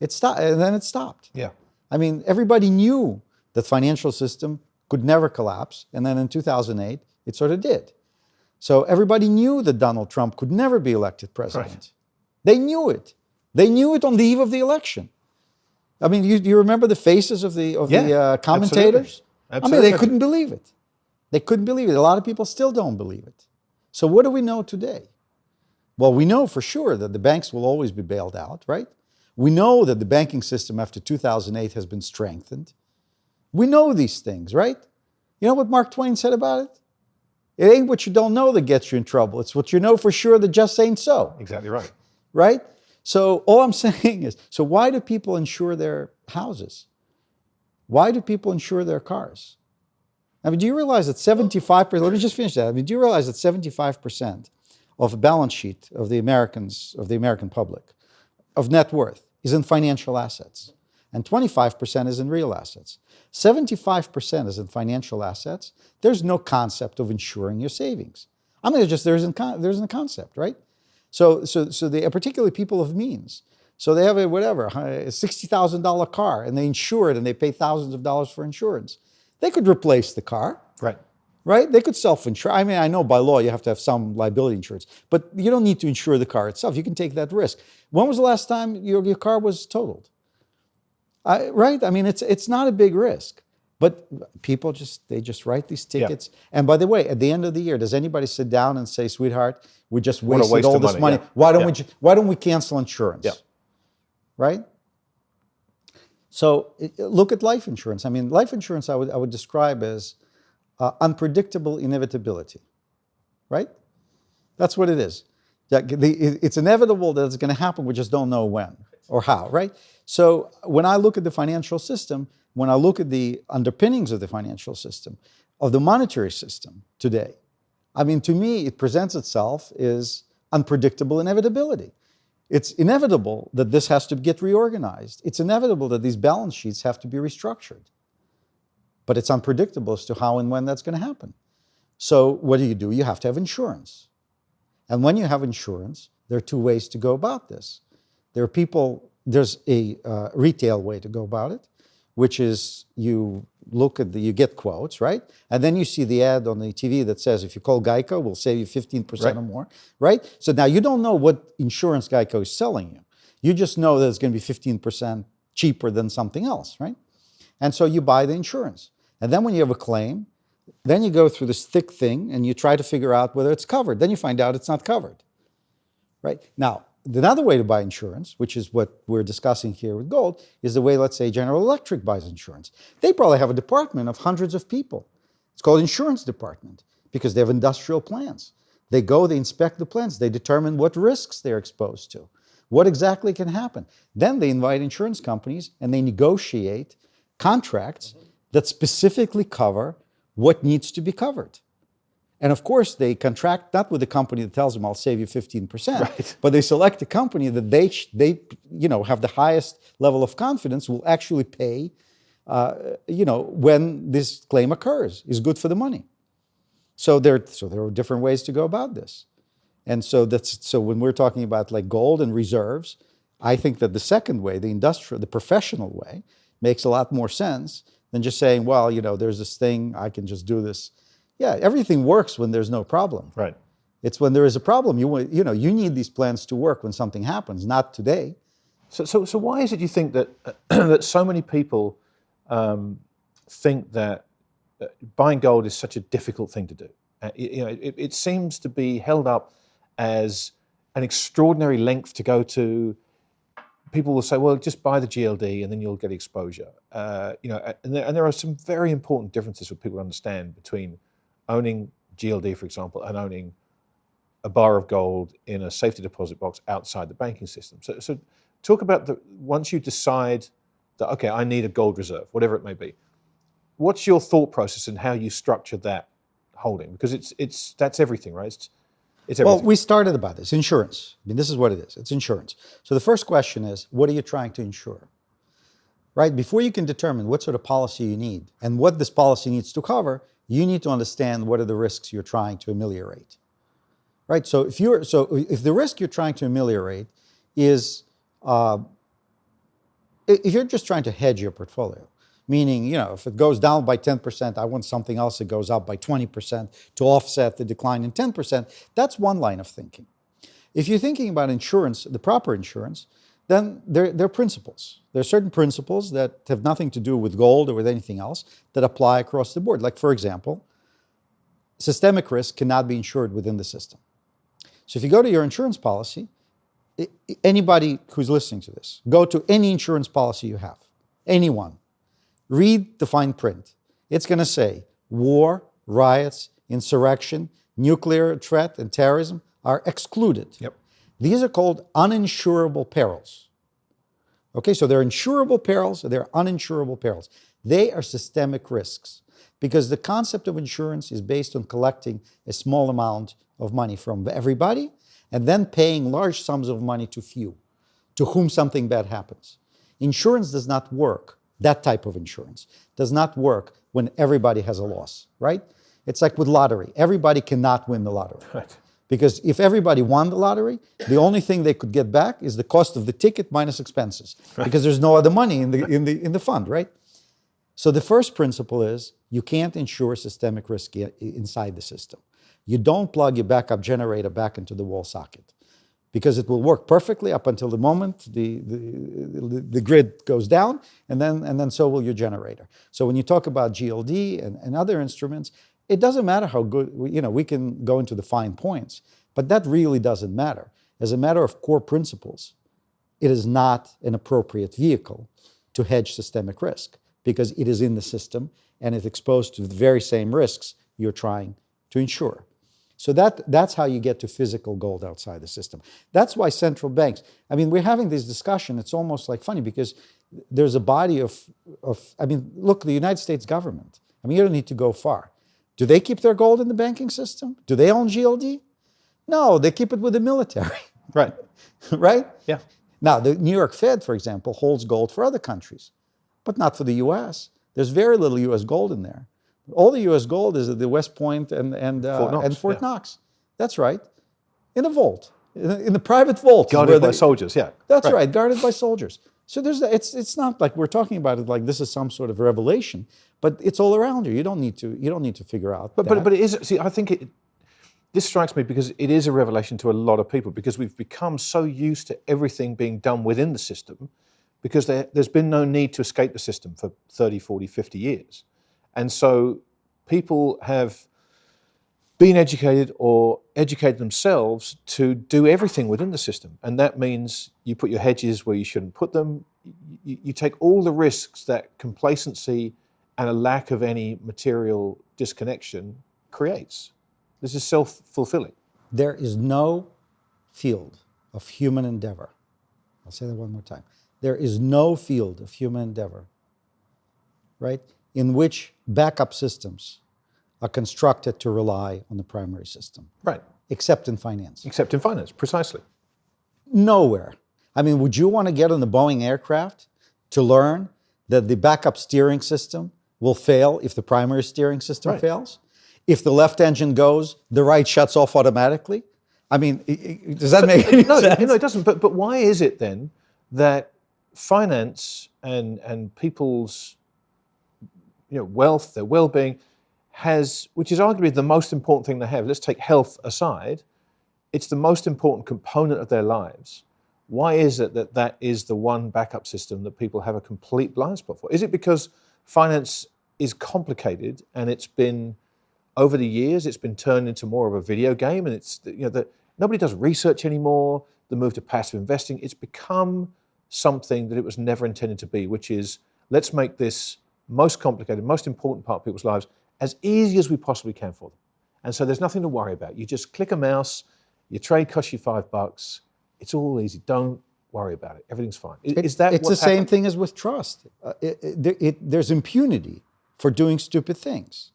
it stopped, and then it stopped. Yeah. I mean, everybody knew the financial system could never collapse, and then in 2008, it sort of did. So everybody knew that Donald Trump could never be elected president. Right. They knew it. They knew it on the eve of the election. I mean, you remember the faces of the commentators? Absolutely. I mean, they couldn't believe it. They couldn't believe it. A lot of people still don't believe it. So what do we know today? Well, we know for sure that the banks will always be bailed out, right? We know that the banking system after 2008 has been strengthened. We know these things, right? You know what Mark Twain said about it? It ain't what you don't know that gets you in trouble. It's what you know for sure that just ain't so. Exactly right. Right? So all I'm saying is, so why do people insure their houses? Why do people insure their cars? I mean, do you realize that 75%, let me just finish that. I mean, do you realize that 75% of the balance sheet of the Americans, of the American public, of net worth, is in financial assets, and 25% is in real assets? 75% is in financial assets. There's no concept of insuring your savings. I mean, there isn't a concept, right? So they, particularly people of means. So they have a $60,000 car and they insure it and they pay thousands of dollars for insurance. They could replace the car. Right. Right? They could self-insure. I mean, I know by law you have to have some liability insurance, but you don't need to insure the car itself. You can take that risk. When was the last time your car was totaled? Right? I mean, it's not a big risk, but people they just write these tickets. Yeah. And by the way, at the end of the year, does anybody sit down and say, "Sweetheart, we just wasted all this money. Yeah. Why don't we cancel insurance?" Yeah. Right? So look at life insurance. I mean, life insurance I would describe as unpredictable inevitability, right? That's what it is. It's inevitable that it's going to happen. We just don't know when or how, right? So when I look at the financial system, when I look at the underpinnings of the financial system, of the monetary system today, I mean, to me, it presents itself as unpredictable inevitability. It's inevitable that this has to get reorganized. It's inevitable that these balance sheets have to be restructured. But it's unpredictable as to how and when that's going to happen. So what do? You have to have insurance. And when you have insurance, there are two ways to go about this. There's a retail way to go about it, which is you get quotes, right? And then you see the ad on the TV that says, if you call Geico, we'll save you 15% or more, right? So now you don't know what insurance Geico is selling you. You just know that it's going to be 15% cheaper than something else, right? And so you buy the insurance. And then when you have a claim, then you go through this thick thing and you try to figure out whether it's covered. Then you find out it's not covered, right? Now, another way to buy insurance, which is what we're discussing here with gold, is the way, let's say, General Electric buys insurance. They probably have a department of hundreds of people. It's called insurance department because they have industrial plans. They go, they inspect the plans, they determine what risks they're exposed to, what exactly can happen. Then they invite insurance companies and they negotiate contracts that specifically cover what needs to be covered. And of course, they contract not with the company that tells them, I'll save you 15%, right, but they select a company that they have the highest level of confidence will actually pay, when this claim occurs, is good for the money. So there are different ways to go about this. And so when we're talking about like gold and reserves, I think that the second way, the professional way, makes a lot more sense than just saying, well, there's this thing, I can just do this. Yeah, everything works when there's no problem. Right. It's when there is a problem. You need these plans to work when something happens, not today. So why is it you think that that so many people think that buying gold is such a difficult thing to do? It seems to be held up as an extraordinary length to go to. People will say, well, just buy the GLD and then you'll get exposure. And there are some very important differences for people to understand between owning GLD, for example, and owning a bar of gold in a safety deposit box outside the banking system. So talk about once you decide that, okay, I need a gold reserve, whatever it may be, what's your thought process and how you structure that holding? Because that's everything, right? It's everything. Well, we started about this, insurance. I mean, this is what it is. It's insurance. So the first question is, what are you trying to insure? Right? Before you can determine what sort of policy you need and what this policy needs to cover, you need to understand what are the risks you're trying to ameliorate. Right? So if the risk you're trying to ameliorate is, if you're just trying to hedge your portfolio, meaning, if it goes down by 10%, I want something else that goes up by 20% to offset the decline in 10%. That's one line of thinking. If you're thinking about insurance, the proper insurance, then there are principles. There are certain principles that have nothing to do with gold or with anything else that apply across the board. Like, for example, systemic risk cannot be insured within the system. So if you go to your insurance policy, anybody who's listening to this, go to any insurance policy you have, anyone. Read the fine print. It's going to say war, riots, insurrection, nuclear threat, and terrorism are excluded. Yep. These are called uninsurable perils. Okay, so there are insurable perils, there are uninsurable perils. They are systemic risks because the concept of insurance is based on collecting a small amount of money from everybody and then paying large sums of money to few, to whom something bad happens. Insurance does not work. That type of insurance does not work when everybody has a loss, right? It's like with lottery. Everybody cannot win the lottery. Right. Because if everybody won the lottery, the only thing they could get back is the cost of the ticket minus expenses, because there's no other money in the fund, right? So the first principle is you can't insure systemic risk inside the system. You don't plug your backup generator back into the wall socket because it will work perfectly up until the moment the grid goes down, and then so will your generator. So when you talk about GLD and other instruments, it doesn't matter how good, we can go into the fine points, but that really doesn't matter. As a matter of core principles, it is not an appropriate vehicle to hedge systemic risk because it is in the system and it's exposed to the very same risks you're trying to insure. So that's how you get to physical gold outside the system. That's why central banks, we're having this discussion, it's almost like funny because there's a body of look, the United States government, you don't need to go far. Do they keep their gold in the banking system? Do they own GLD? No, they keep it with the military. Right. Right? Yeah. Now, the New York Fed, for example, holds gold for other countries, but not for the US. There's very little US gold in there. All the US gold is at the West Point and Fort Knox. That's right. In a vault, in the private vault. Guarded by soldiers, yeah. That's right, guarded by soldiers. So it's not like we're talking about it like this is some sort of revelation, but it's all around you. You don't need to figure out. But it is. See, I think this strikes me because it is a revelation to a lot of people because we've become so used to everything being done within the system because there's been no need to escape the system for 30, 40, 50 years. And so people have been educated or educated themselves to do everything within the system. And that means you put your hedges where you shouldn't put them. You take all the risks that complacency and a lack of any material disconnection creates. This is self-fulfilling. There is no field of human endeavor. I'll say that one more time. There is no field of human endeavor, right, in which backup systems are constructed to rely on the primary system. Right. Except in finance. Except in finance, precisely. Nowhere. Would you want to get on the Boeing aircraft to learn that the backup steering system will fail if the primary steering system fails? If the left engine goes, the right shuts off automatically? Does that make any sense? No, it doesn't. But why is it then that finance and people's wealth, their well-being, which is arguably the most important thing they have. Let's take health aside. It's the most important component of their lives. Why is it that is the one backup system that people have a complete blind spot for? Is it because finance is complicated and it's been, over the years, it's been turned into more of a video game and it's, nobody does research anymore, the move to passive investing, it's become something that it was never intended to be, which is, let's make this most complicated, most important part of people's lives as easy as we possibly can for them. And so there's nothing to worry about. You just click a mouse, your trade costs you $5, it's all easy. Don't worry about it. Everything's fine. Is that it's what's the same happened? thing as with trust. There's impunity for doing stupid things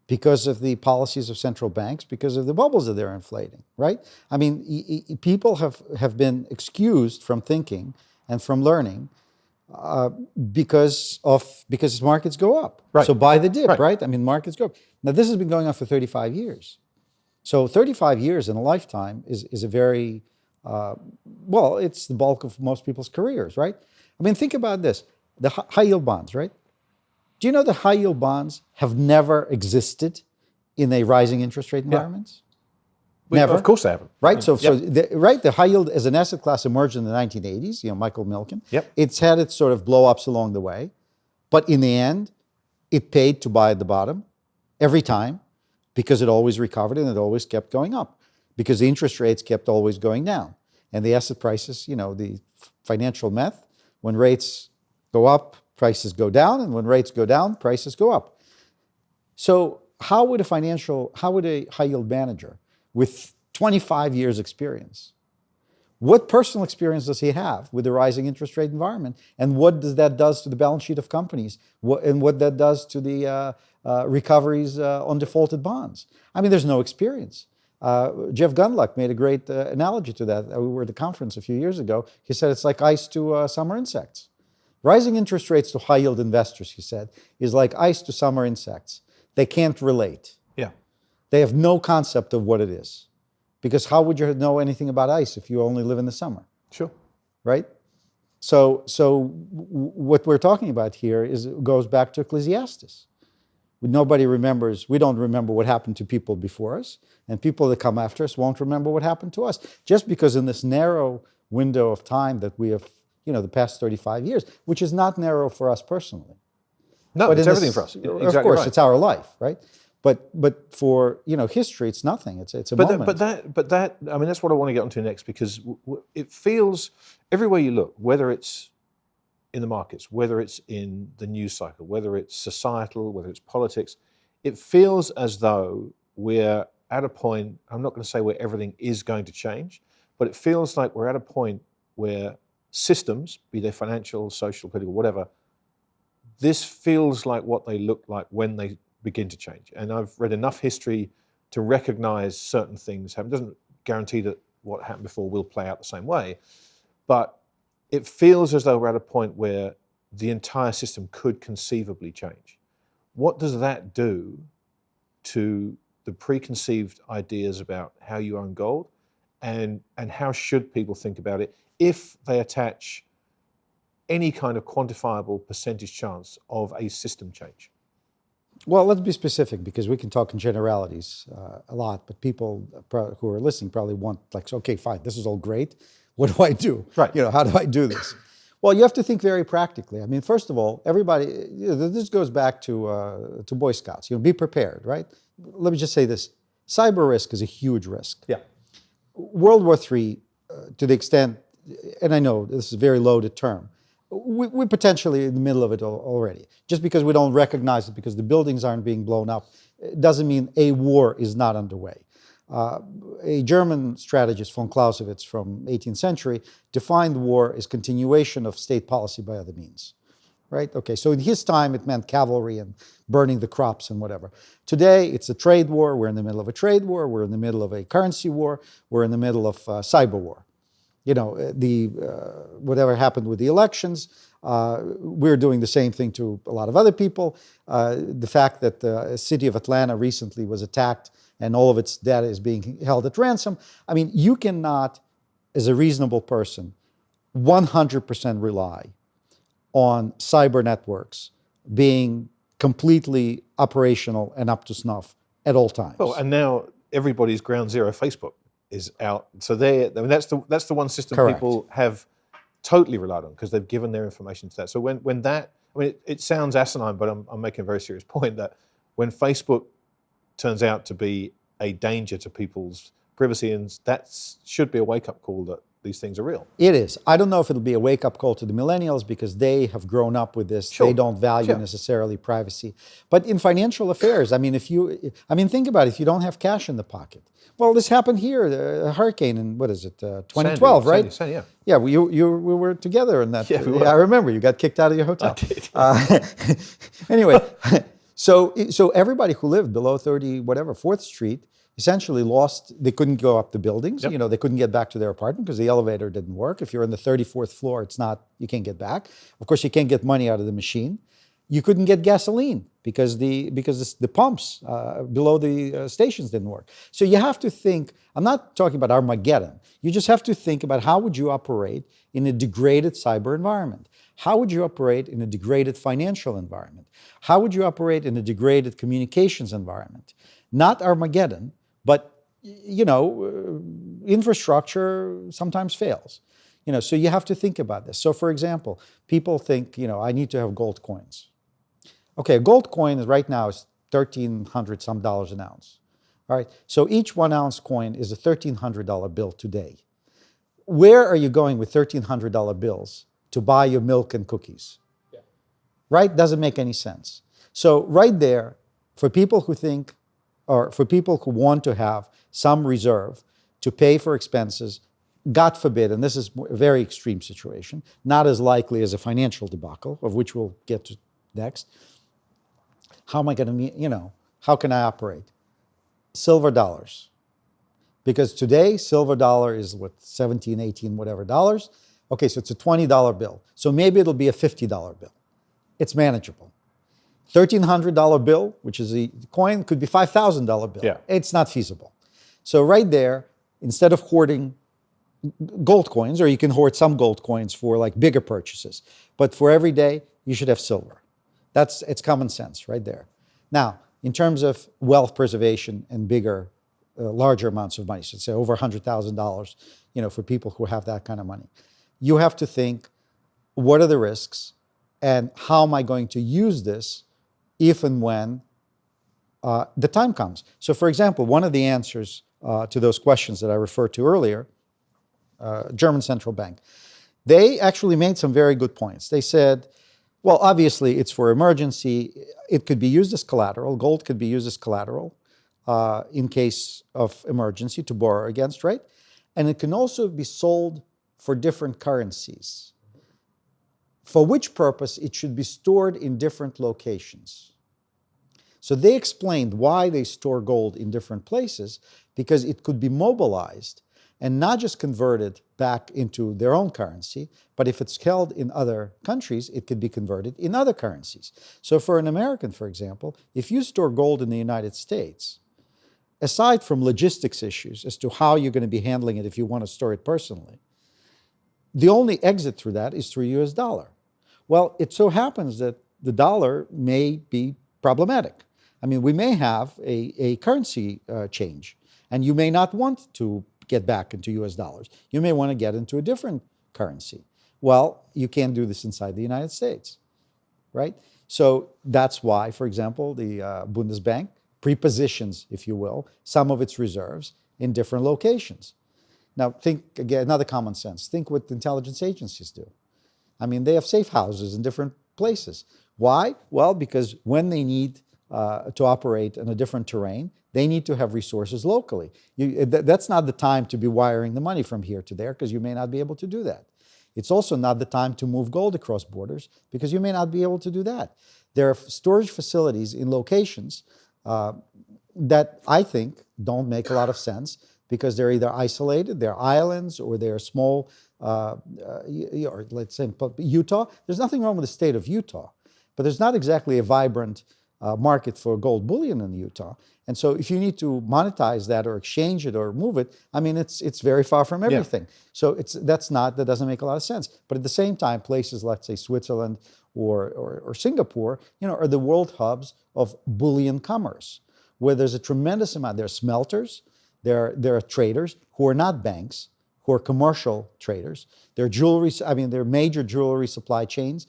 because of the policies of central banks, because of the bubbles that they're inflating, right? People have been excused from thinking and from learning because markets go up. Right. So buy the dip, right? Markets go up. Now, this has been going on for 35 years. So 35 years in a lifetime is a very, it's the bulk of most people's careers, right? Think about this. The high yield bonds, right? Do you know that high yield bonds have never existed in a rising interest rate environment? Never. Of course they haven't. Right. The high yield as an asset class emerged in the 1980s. Michael Milken. Yep. It's had its sort of blow ups along the way, but in the end, it paid to buy at the bottom every time because it always recovered and it always kept going up because the interest rates kept always going down and the asset prices. The financial math: when rates go up, prices go down, and when rates go down, prices go up. So how would a high yield manager with 25 years experience, what personal experience does he have with the rising interest rate environment? And what that does to the balance sheet of companies? And what that does to the recoveries on defaulted bonds? There's no experience. Jeff Gundlach made a great analogy to that. We were at a conference a few years ago. He said it's like ice to summer insects. Rising interest rates to high yield investors, he said, is like ice to summer insects. They can't relate. Yeah. They have no concept of what it is. Because how would you know anything about ice if you only live in the summer? Sure. Right? What we're talking about here goes back to Ecclesiastes. Nobody remembers, we don't remember what happened to people before us, and people that come after us won't remember what happened to us. Just because in this narrow window of time that we have, the past 35 years, which is not narrow for us personally. No, but it's everything for us. Exactly, of course, right. It's our life, right? But for history, it's nothing. It's a moment. But that I mean, that's what I want to get onto next, because it feels everywhere you look, whether it's in the markets, whether it's in the news cycle, whether it's societal, whether it's politics, it feels as though we're at a point. I'm not going to say where everything is going to change, but it feels like we're at a point where systems, be they financial, social, political, whatever, this feels like what they look like when they begin to change. And I've read enough history to recognize certain things happen. It doesn't guarantee that what happened before will play out the same way, but it feels as though we're at a point where the entire system could conceivably change. What does that do to the preconceived ideas about how you own gold, and how should people think about it if they attach any kind of quantifiable percentage chance of a system change? Well, let's be specific, because we can talk in generalities a lot, but people who are listening probably want, like, okay, fine, this is all great. What do I do? Right. How do I do this? Well, you have to think very practically. I mean, first of all, everybody, this goes back to Boy Scouts. Be prepared, right? Let me just say this. Cyber risk is a huge risk. Yeah. World War III, to the extent, and I know this is a very loaded term, we're potentially in the middle of it already. Just because we don't recognize it because the buildings aren't being blown up, doesn't mean a war is not underway. A German strategist, von Clausewitz from 18th century, defined war as continuation of state policy by other means. Right? Okay, so in his time it meant cavalry and burning the crops and whatever. Today it's a trade war. We're in the middle of a trade war. We're in the middle of a currency war. We're in the middle of cyber war. Whatever happened with the elections, we're doing the same thing to a lot of other people. The fact that the city of Atlanta recently was attacked and all of its data is being held at ransom. I mean, you cannot, as a reasonable person, 100% rely on cyber networks being completely operational and up to snuff at all times. Well, and now everybody's ground zero Facebook is out. So that's the one system Correct. People have totally relied on because they've given their information to that. So when that, I mean, it sounds asinine, but I'm making a very serious point that when Facebook turns out to be a danger to people's privacy, and that should be a wake-up call that these things are real. It is. I don't know if it'll be a wake-up call to the millennials because they have grown up with this. Sure. They don't value necessarily privacy. But in financial affairs, I mean, think about it. If you don't have cash in the pocket, well, this happened here, a hurricane in, 2012, right? Sandy, yeah. Yeah, we were together in that. Yeah, we were. I remember you got kicked out of your hotel. I did. Anyway, so everybody who lived below 4th Street essentially lost, they couldn't go up the buildings, Yep. They couldn't get back to their apartment because the elevator didn't work. If you're on the 34th floor, you can't get back. Of course, you can't get money out of the machine. You couldn't get gasoline because the pumps below the stations didn't work. So you have to think, I'm not talking about Armageddon. You just have to think about how would you operate in a degraded cyber environment? How would you operate in a degraded financial environment? How would you operate in a degraded communications environment? Not Armageddon, but, infrastructure sometimes fails. So you have to think about this. So for example, people think, I need to have gold coins. Okay, a gold coin right now is $1,300 some dollars an ounce. All right, so each 1 ounce coin is a $1,300 bill today. Where are you going with $1,300 bills to buy your milk and cookies? Yeah. Right? Doesn't make any sense. So right there, for people who think, or for people who want to have some reserve to pay for expenses, God forbid, and this is a very extreme situation, not as likely as a financial debacle, of which we'll get to next. How am I going to, how can I operate? Silver dollars. Because today, silver dollar is 17, 18, whatever dollars. Okay, so it's a $20 bill. So maybe it'll be a $50 bill. It's manageable. $1,300 bill, which is a coin, could be $5,000 bill. Yeah. It's not feasible. So right there, instead of hoarding, gold coins, or you can hoard some gold coins for like bigger purchases. But for every day, you should have silver. It's common sense right there. Now, in terms of wealth preservation and bigger, larger amounts of money, so say over $100,000, for people who have that kind of money, you have to think, what are the risks, and how am I going to use this if and when the time comes? So, for example, one of the answers to those questions that I referred to earlier, German central bank, they actually made some very good points. They said, well, obviously it's for emergency. It could be used as collateral. Gold could be used as collateral in case of emergency to borrow against, right? And it can also be sold for different currencies, for which purpose it should be stored in different locations. So they explained why they store gold in different places, because it could be mobilized and not just converted back into their own currency, but if it's held in other countries, it could be converted in other currencies. So for an American, for example, if you store gold in the United States, aside from logistics issues as to how you're going to be handling it if you want to store it personally, the only exit through that is through US dollar. Well, it so happens that the dollar may be problematic. I mean, we may have a currency change, and you may not want to get back into US dollars. You may want to get into a different currency. Well, you can't do this inside the United States, right? So that's why, for example, the Bundesbank prepositions, if you will, some of its reserves in different locations. Now, think again, another common sense. Think what intelligence agencies do. I mean, they have safe houses in different places. Why? Well, because when they need to operate in a different terrain, they need to have resources locally. That's not the time to be wiring the money from here to there, because you may not be able to do that. It's also not the time to move gold across borders, because you may not be able to do that. There are storage facilities in locations that I think don't make a lot of sense, because they're either isolated, they're islands, or they're small, or let's say Utah. There's nothing wrong with the state of Utah, but there's not exactly a vibrant market for gold bullion in Utah. And so if you need to monetize that or exchange it or move it, I mean, it's very far from everything. Yeah. So that doesn't make a lot of sense. But at the same time, places, let's say Switzerland or Singapore, are the world hubs of bullion commerce, where there's a tremendous amount. There are smelters, there are traders who are not banks, who are commercial traders. There are major jewelry supply chains.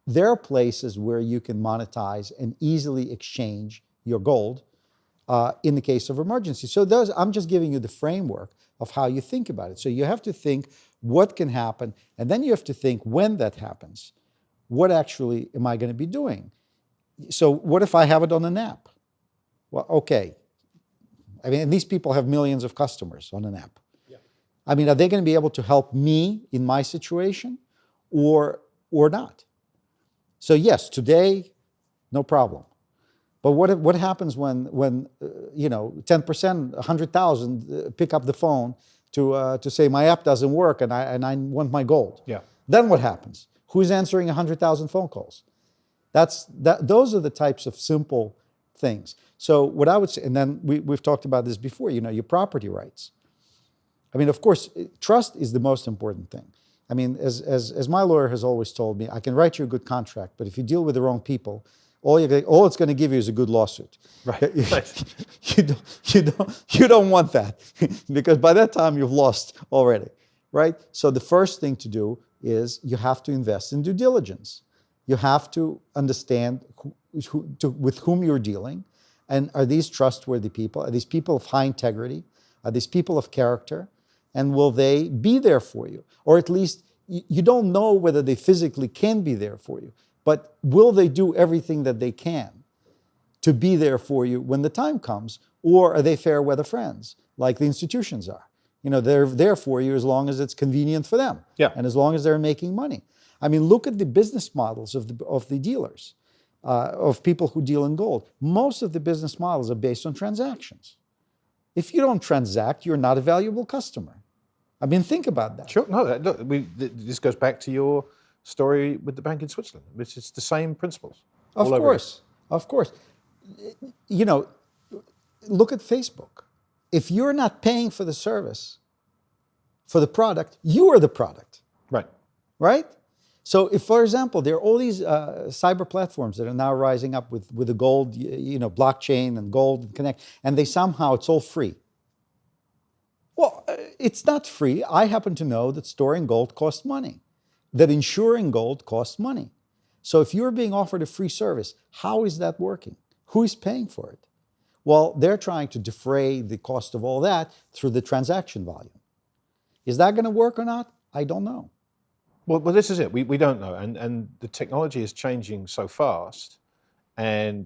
There are places where you can monetize and easily exchange your gold in the case of emergency. So I'm just giving you the framework of how you think about it. So you have to think what can happen, and then you have to think when that happens, what actually am I going to be doing? So what if I have it on an app? Well, okay. I mean, these people have millions of customers on an app. Yeah. I mean, are they going to be able to help me in my situation or not? So yes, today, no problem. But what happens when 10%, 100,000 pick up the phone to say my app doesn't work and I want my gold? Yeah. Then what happens? Who's answering 100,000 phone calls? Those are the types of simple things. So what I would say, and then we've talked about this before, your property rights. I mean, of course, trust is the most important thing. I mean, as my lawyer has always told me, I can write you a good contract, but if you deal with the wrong people, all it's going to give you is a good lawsuit. Right. You don't want that, because by that time you've lost already, right? So the first thing to do is you have to invest in due diligence. You have to understand with whom you're dealing, and are these trustworthy people? Are these people of high integrity? Are these people of character? And will they be there for you? Or at least you don't know whether they physically can be there for you, but will they do everything that they can to be there for you when the time comes? Or are they fair weather friends, like the institutions are? They're there for you as long as it's convenient for them, yeah, and as long as they're making money. I mean, look at the business models of the dealers, of people who deal in gold. Most of the business models are based on transactions. If you don't transact, you're not a valuable customer. I mean, think about that. Sure. No, look, this goes back to your story with the bank in Switzerland. It's the same principles. Of course. Look at Facebook. If you're not paying for the service for the product, you are the product, Right. right? So if, for example, there are all these cyber platforms that are now rising up with the gold, blockchain and gold and connect, and it's all free. Well, it's not free. I happen to know that storing gold costs money, that insuring gold costs money. So if you're being offered a free service, how is that working? Who is paying for it? Well, they're trying to defray the cost of all that through the transaction volume. Is that going to work or not? I don't know. Well, this is it. We don't know. And the technology is changing so fast, and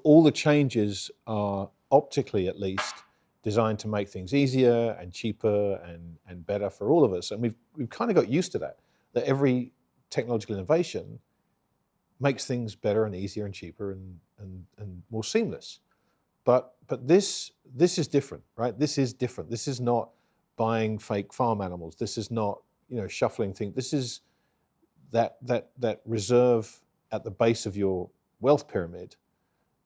all the changes are, optically at least, designed to make things easier and cheaper and better for all of us. And we've kind of got used to that every technological innovation makes things better and easier and cheaper and more seamless. But this is different, right? This is different. This is not buying fake farm animals. This is not, shuffling things. This is that reserve at the base of your wealth pyramid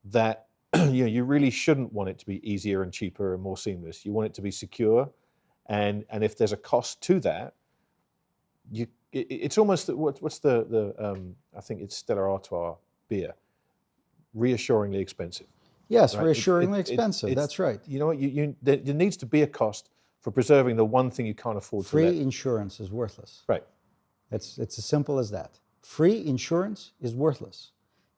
that you really shouldn't want it to be easier and cheaper and more seamless. You want it to be secure, and if there's a cost to that, it's almost what's the I think it's Stella Artois beer, reassuringly expensive. Yes, Right? reassuringly expensive. That's right. You know what? There needs to be a cost for preserving the one thing you can't afford to let. Free insurance is worthless. Right. It's as simple as that. Free insurance is worthless.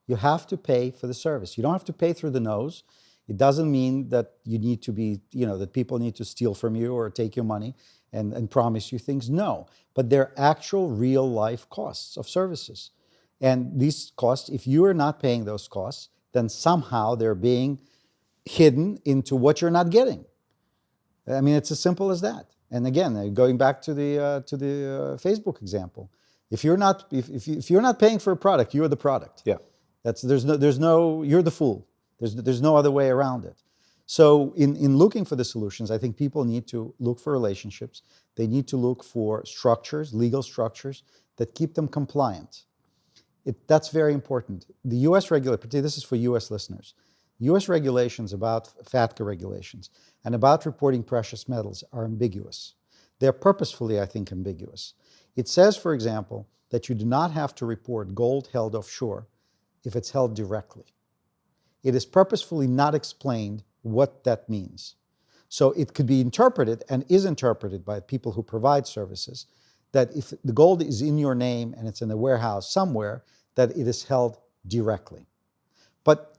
You have to pay for the service. You don't have to pay through the nose. It doesn't mean that you need to be, that people need to steal from you or take your money and promise you things. No, but they're actual real life costs of services. And these costs, if you are not paying those costs, then somehow they're being hidden into what you're not getting. I mean, it's as simple as that. And again, going back to the Facebook example, if you're not paying for a product, you're the product. Yeah. There's no you're the fool. There's no other way around it. So in looking for the solutions, I think people need to look for relationships. They need to look for structures, legal structures that keep them compliant. That's very important. The U.S. particularly this is for U.S. listeners, U.S. regulations about FATCA regulations and about reporting precious metals are ambiguous. They're purposefully, I think, ambiguous. It says, for example, that you do not have to report gold held offshore if it's held directly. It is purposefully not explained what that means. So it could be interpreted and is interpreted by people who provide services that if the gold is in your name and it's in a warehouse somewhere, that it is held directly. But,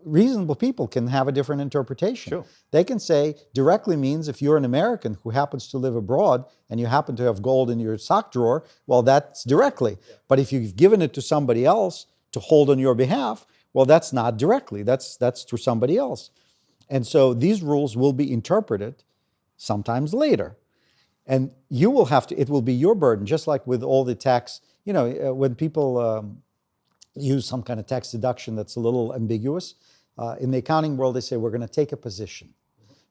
reasonable people can have a different interpretation. Sure. They can say directly means if you're an American who happens to live abroad and you happen to have gold in your sock drawer, well, that's directly. Yeah. But if you've given it to somebody else to hold on your behalf, well, that's not directly. That's through somebody else. And so these rules will be interpreted sometimes later. And you will have to, it will be your burden, just like with all the tax, when people use some kind of tax deduction that's a little ambiguous. In the accounting world, they say, we're going to take a position.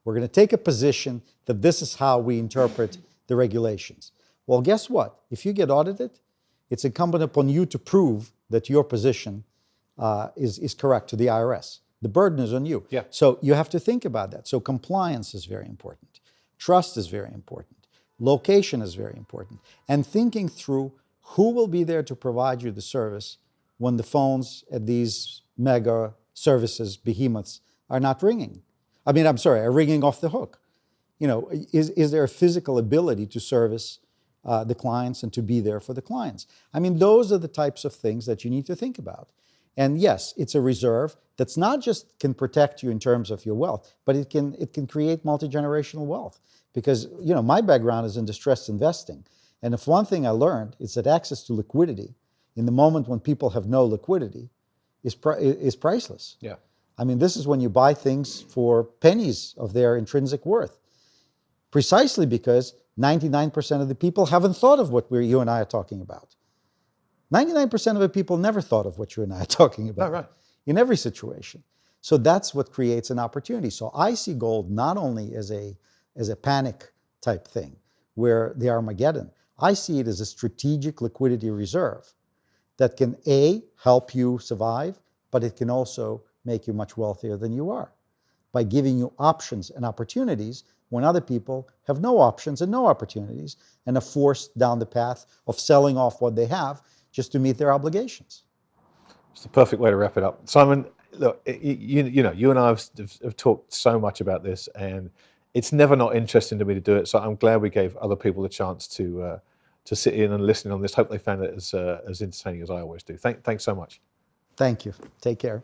We're going to take a position that this is how we interpret the regulations. Well, guess what? If you get audited, it's incumbent upon you to prove that your position is correct to the IRS. The burden is on you. Yeah. So you have to think about that. So compliance is very important. Trust is very important. Location is very important. And thinking through who will be there to provide you the service when the phones at these mega services, behemoths, are not ringing. Are ringing off the hook. Is there a physical ability to service the clients and to be there for the clients? Those are the types of things that you need to think about. And yes, it's a reserve that's not just can protect you in terms of your wealth, but it can create multi-generational wealth. Because, my background is in distressed investing. And if one thing I learned is that access to liquidity in the moment when people have no liquidity is priceless. Yeah. This is when you buy things for pennies of their intrinsic worth. Precisely because 99% of the people haven't thought of what you and I are talking about. 99% of the people never thought of what you and I are talking about. Right. In every situation. So that's what creates an opportunity. So I see gold not only as a panic type thing, where the Armageddon, I see it as a strategic liquidity reserve that can help you survive, but it can also make you much wealthier than you are by giving you options and opportunities when other people have no options and no opportunities and are forced down the path of selling off what they have just to meet their obligations. It's the perfect way to wrap it up. Simon, look, you know, you and I have talked so much about this, and it's never not interesting to me to do it. So I'm glad we gave other people the chance to sit in and listen on this. Hope they found it as entertaining as I always do. Thanks so much. Thank you. Take care.